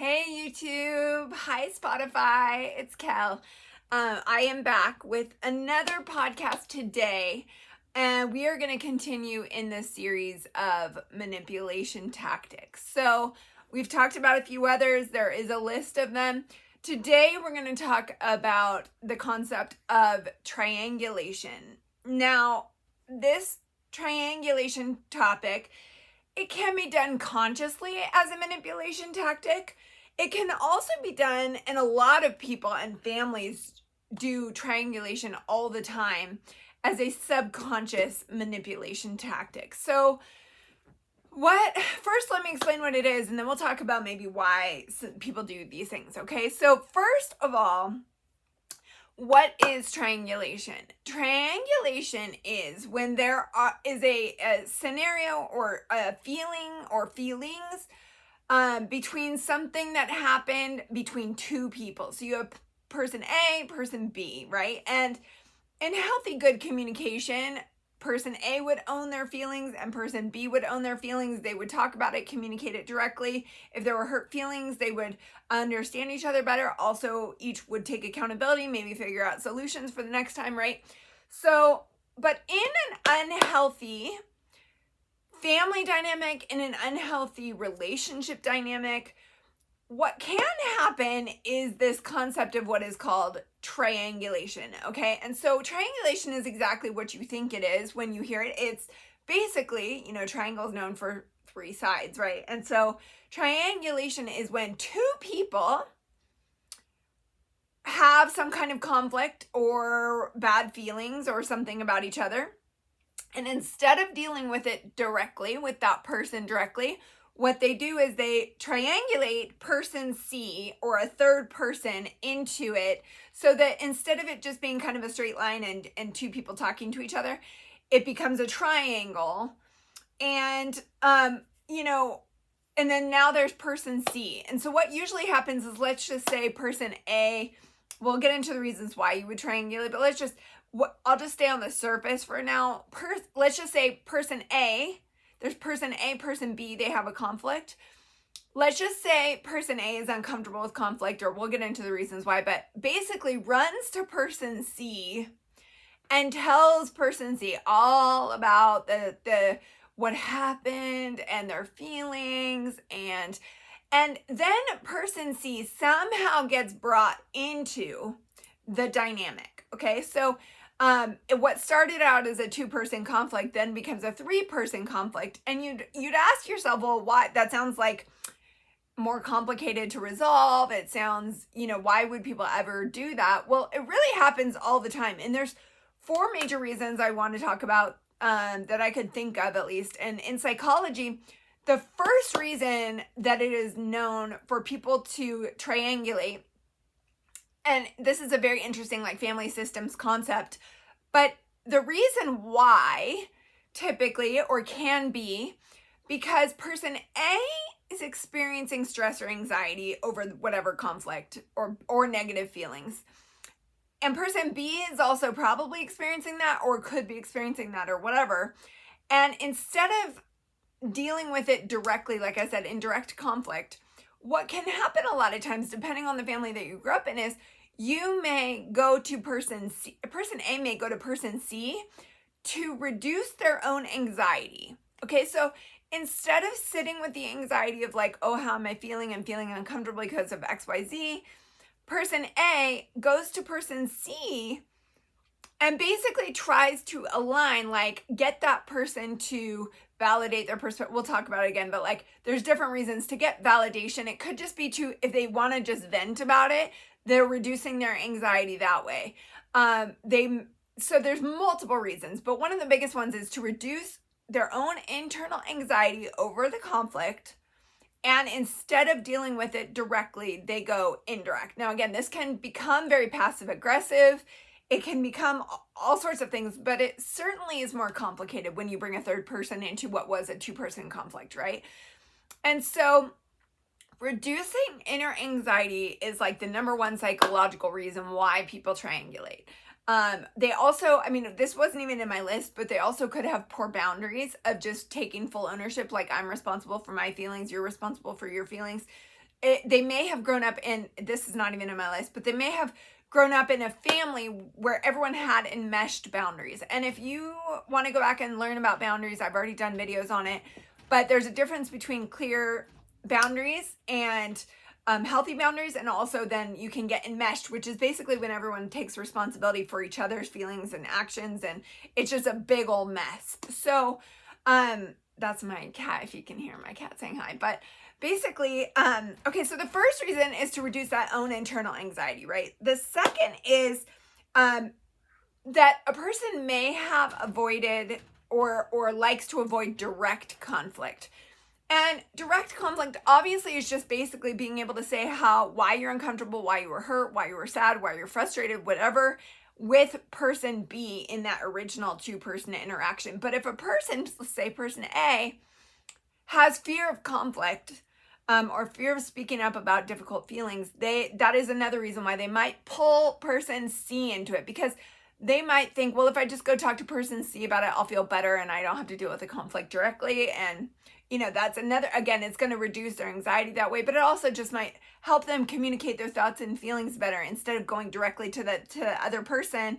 Hey YouTube, hi Spotify, it's Kel. I am back with another podcast today, and we are going to continue in this series of manipulation tactics. So, we've talked about a few others, there is a list of them. Today, we're going to talk about the concept of triangulation. Now, this triangulation topic, it can be done consciously as a manipulation tactic. It can also be done, and a lot of people and families do triangulation all the time as a subconscious manipulation tactic. So, first let me explain what it is, and then we'll talk about maybe why people do these things, okay? So, first of all, what is triangulation? Triangulation is when there is a scenario or a feeling or feelings between something that happened between two people. So you have person A, person B, right? And in healthy, good communication, person A would own their feelings and person B would own their feelings. They would talk about it, communicate it directly. If there were hurt feelings, they would understand each other better. Also, each would take accountability, maybe figure out solutions for the next time, right? So, but in an unhealthy family dynamic, in an unhealthy relationship dynamic, what can happen is this concept of what is called triangulation, okay? And so triangulation is exactly what you think it is when you hear it. It's basically, triangle is known for three sides, right? And so triangulation is when two people have some kind of conflict or bad feelings or something about each other. And instead of dealing with it directly, with that person directly, what they do is they triangulate person C or a third person into it so that instead of it just being kind of a straight line and two people talking to each other, it becomes a triangle. And, and then now there's person C. And so what usually happens is, let's just say person A, we'll get into the reasons why you would triangulate, but I'll just stay on the surface for now. Let's just say person A, there's person A, person B, they have a conflict. Let's just say person A is uncomfortable with conflict, or we'll get into the reasons why, but basically runs to person C and tells person C all about the what happened and their feelings, and then person C somehow gets brought into the dynamic. Okay, so what started out as a two-person conflict then becomes a three-person conflict, and you'd ask yourself, well, why? That sounds like more complicated to resolve. It sounds, why would people ever do that? Well, it really happens all the time, and there's four major reasons I want to talk about that I could think of, at least. And in psychology, the first reason that it is known for people to triangulate, and this is a very interesting family systems concept, but the reason why typically or can be because person A is experiencing stress or anxiety over whatever conflict or negative feelings. And person B is also probably experiencing that or could be experiencing that or whatever. And instead of dealing with it directly, like I said, in direct conflict, what can happen a lot of times, depending on the family that you grew up in, is you may go to person A may go to person C to reduce their own anxiety. Okay, so instead of sitting with the anxiety of oh, how am I feeling? I'm feeling uncomfortable because of XYZ. Person A goes to person C and basically tries to align, get that person to validate their perspective. We'll talk about it again, but there's different reasons to get validation. It could just be if they want to just vent about it, they're reducing their anxiety that way. So there's multiple reasons, but one of the biggest ones is to reduce their own internal anxiety over the conflict. And instead of dealing with it directly, they go indirect. Now, again, this can become very passive aggressive. It can become all sorts of things, but it certainly is more complicated when you bring a third person into what was a two-person conflict, right? And so reducing inner anxiety is the number one psychological reason why people triangulate. They also, this wasn't even in my list, but they also could have poor boundaries of just taking full ownership. I'm responsible for my feelings, you're responsible for your feelings. they may have grown up in, this is not even in my list, but they may have grown up in a family where everyone had enmeshed boundaries. And if you want to go back and learn about boundaries, I've already done videos on it, but there's a difference between clear boundaries and healthy boundaries, and also then you can get enmeshed, which is basically when everyone takes responsibility for each other's feelings and actions, and it's just a big old mess. So that's my cat, if you can hear my cat saying hi. But basically, okay, so the first reason is to reduce that own internal anxiety, right? The second is that a person may have avoided or likes to avoid direct conflict. And direct conflict obviously is just basically being able to say why you're uncomfortable, why you were hurt, why you were sad, why you're frustrated, whatever, with person B in that original two-person interaction. But if a person, let's say person A, has fear of conflict or fear of speaking up about difficult feelings, that is another reason why they might pull person C into it, because they might think, well, if I just go talk to person C about it, I'll feel better and I don't have to deal with the conflict directly. And that's another, again, it's going to reduce their anxiety that way, but it also just might help them communicate their thoughts and feelings better instead of going directly to the other person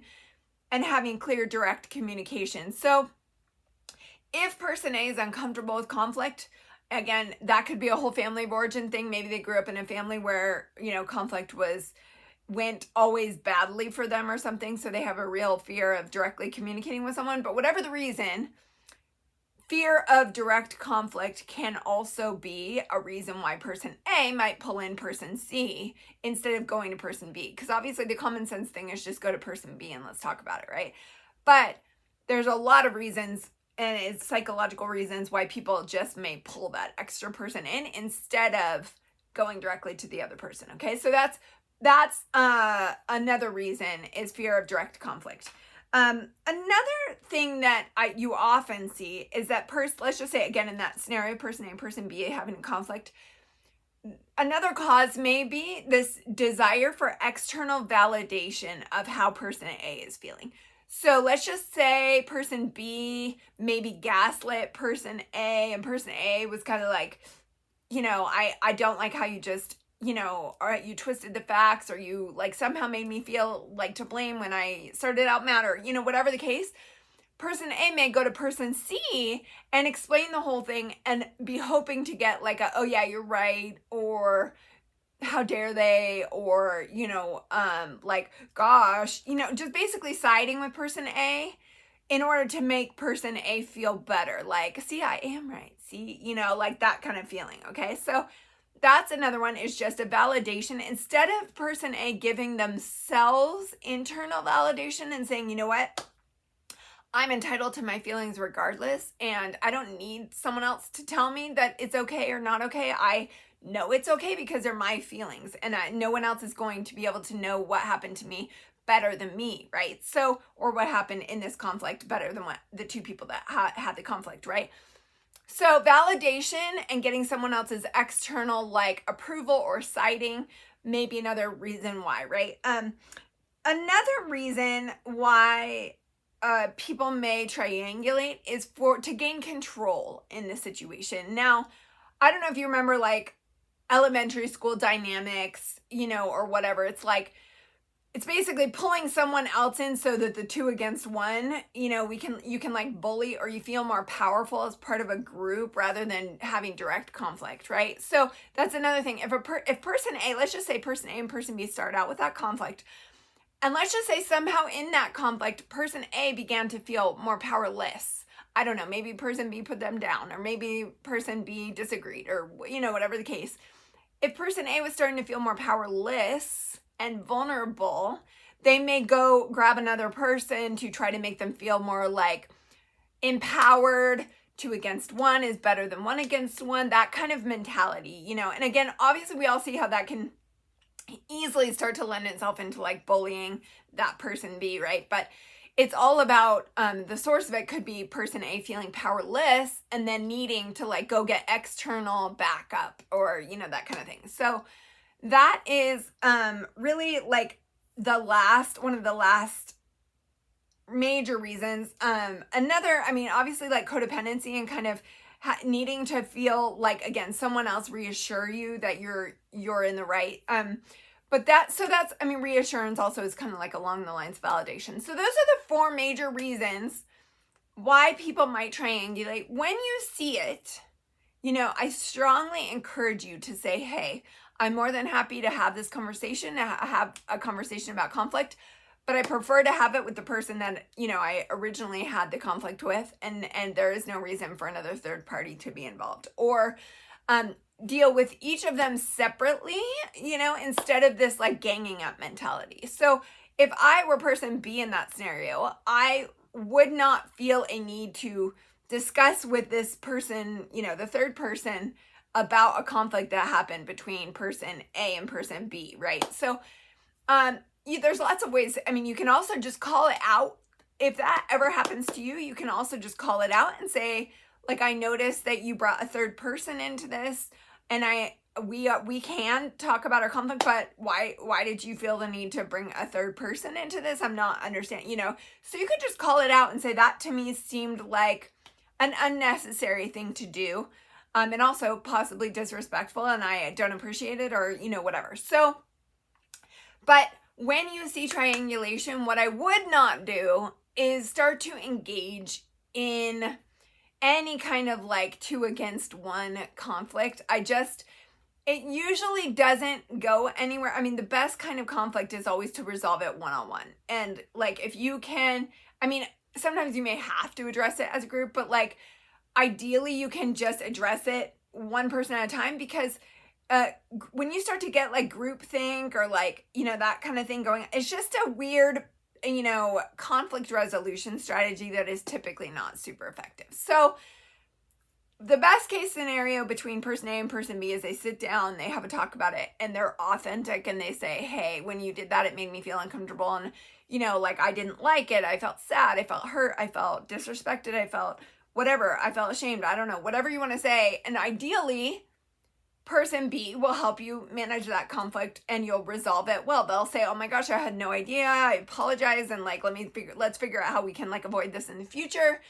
and having clear, direct communication. So if person A is uncomfortable with conflict, again, that could be a whole family of origin thing. Maybe they grew up in a family where, conflict went always badly for them or something. So they have a real fear of directly communicating with someone. But whatever the reason, fear of direct conflict can also be a reason why person A might pull in person C instead of going to person B. Because obviously the common sense thing is just go to person B and let's talk about it, right? But there's a lot of reasons, and it's psychological reasons, why people just may pull that extra person in instead of going directly to the other person, okay? So that's another reason is fear of direct conflict. Another thing that you often see is that let's just say again in that scenario, person A and person B having a conflict. Another cause may be this desire for external validation of how person A is feeling. So let's just say person B maybe gaslit person A, and person A was kind of like, I don't like how you just, or you twisted the facts, or you like somehow made me feel like to blame when I started out mad, or, whatever the case. Person A may go to person C and explain the whole thing and be hoping to get like oh yeah, you're right, or how dare they, or, like, gosh, just basically siding with person A in order to make person A feel better. Like, see, I am right. See, like that kind of feeling. Okay. So that's another one, is just a validation. Instead of person A giving themselves internal validation and saying, you know what, I'm entitled to my feelings regardless, and I don't need someone else to tell me that it's okay or not okay. I know it's okay because they're my feelings, and no one else is going to be able to know what happened to me better than me, right? So, or what happened in this conflict better than what the two people that had the conflict, right? So validation and getting someone else's external like approval or citing may be another reason why, right? Another reason why people may triangulate is to gain control in the situation. Now, I don't know if you remember like elementary school dynamics, or whatever. It's like, it's basically pulling someone else in so that the two against one, you can like bully, or you feel more powerful as part of a group rather than having direct conflict, right? So that's another thing. If person A, let's just say person A and person B start out with that conflict, and let's just say somehow in that conflict, person A began to feel more powerless. I don't know, maybe person B put them down, or maybe person B disagreed, or, whatever the case. If person A was starting to feel more powerless and vulnerable, they may go grab another person to try to make them feel more like empowered. 2 against 1 is better than 1 against 1, that kind of mentality, And again, obviously we all see how that can easily start to lend itself into like bullying that person B, right? But it's all about the source of it could be person A feeling powerless and then needing to like go get external backup, or that kind of thing. So that is really like one of the last major reasons. Another, obviously like codependency and kind of needing to feel like, again, someone else reassure you that you're in the right. But that's, I mean, reassurance also is kind of like along the lines of validation. So those are the 4 major reasons why people might triangulate. When you see it, I strongly encourage you to say, hey, I'm more than happy to have this conversation, to have a conversation about conflict, but I prefer to have it with the person that, I originally had the conflict with, and there is no reason for another third party to be involved. Or deal with each of them separately, instead of this like ganging up mentality. So if I were person B in that scenario, I would not feel a need to discuss with this person, the third person, about a conflict that happened between person A and person B, right? So there's lots of ways. I mean, you can also just call it out. If that ever happens to you, you can also just call it out and say, like, I noticed that you brought a third person into this, and we can talk about our conflict, but why did you feel the need to bring a third person into this? I'm not understanding, So you could just call it out and say, that to me seemed like an unnecessary thing to do, and also possibly disrespectful, and I don't appreciate it, or whatever. So, but when you see triangulation, what I would not do is start to engage in any kind of like 2 against 1 conflict. It usually doesn't go anywhere. I mean, the best kind of conflict is always to resolve it one-on-one. And like, if you can, I mean, sometimes you may have to address it as a group, but like, ideally you can just address it one person at a time, because when you start to get like groupthink or like, that kind of thing going, it's just a weird, conflict resolution strategy that is typically not super effective. So the best case scenario between person A and person B is they sit down, they have a talk about it, and they're authentic, and they say, hey, when you did that, it made me feel uncomfortable, and like, I didn't like it, I felt sad, I felt hurt, I felt disrespected, I felt whatever, I felt ashamed, I don't know, whatever you want to say. And ideally, person B will help you manage that conflict, and you'll resolve it well. They'll say, oh my gosh, I had no idea, I apologize, and like, let's figure out how we can like avoid this in the future.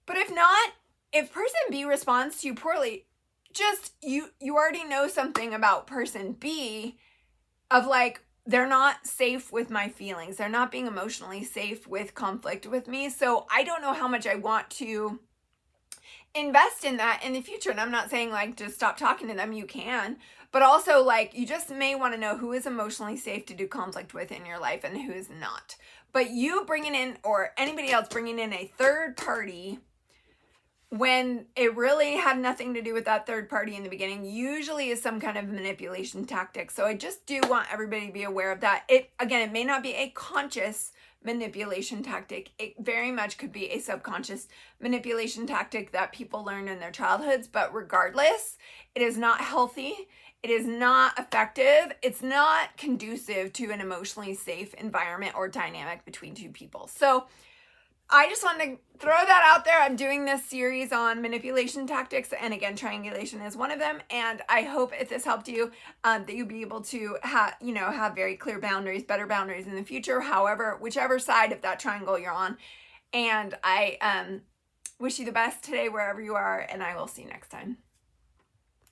But if not, if person B responds to you poorly, just you already know something about person B, of like, they're not safe with my feelings, they're not being emotionally safe with conflict with me, so I don't know how much I want to invest in that in the future. And I'm not saying like just stop talking to them, you can, but also like, you just may want to know who is emotionally safe to do conflict with in your life and who is not. But you bringing in, or anybody else bringing in, a third party when it really had nothing to do with that third party in the beginning, usually is some kind of manipulation tactic. So I just do want everybody to be aware of that. It may not be a conscious manipulation tactic. It very much could be a subconscious manipulation tactic that people learn in their childhoods, but regardless, it is not healthy. It is not effective. It's not conducive to an emotionally safe environment or dynamic between 2 people. So I just wanted to throw that out there. I'm doing this series on manipulation tactics, and again, triangulation is one of them. And I hope if this helped you, that you'll be able to have very clear boundaries, better boundaries in the future, whichever side of that triangle you're on. And I wish you the best today, wherever you are, and I will see you next time.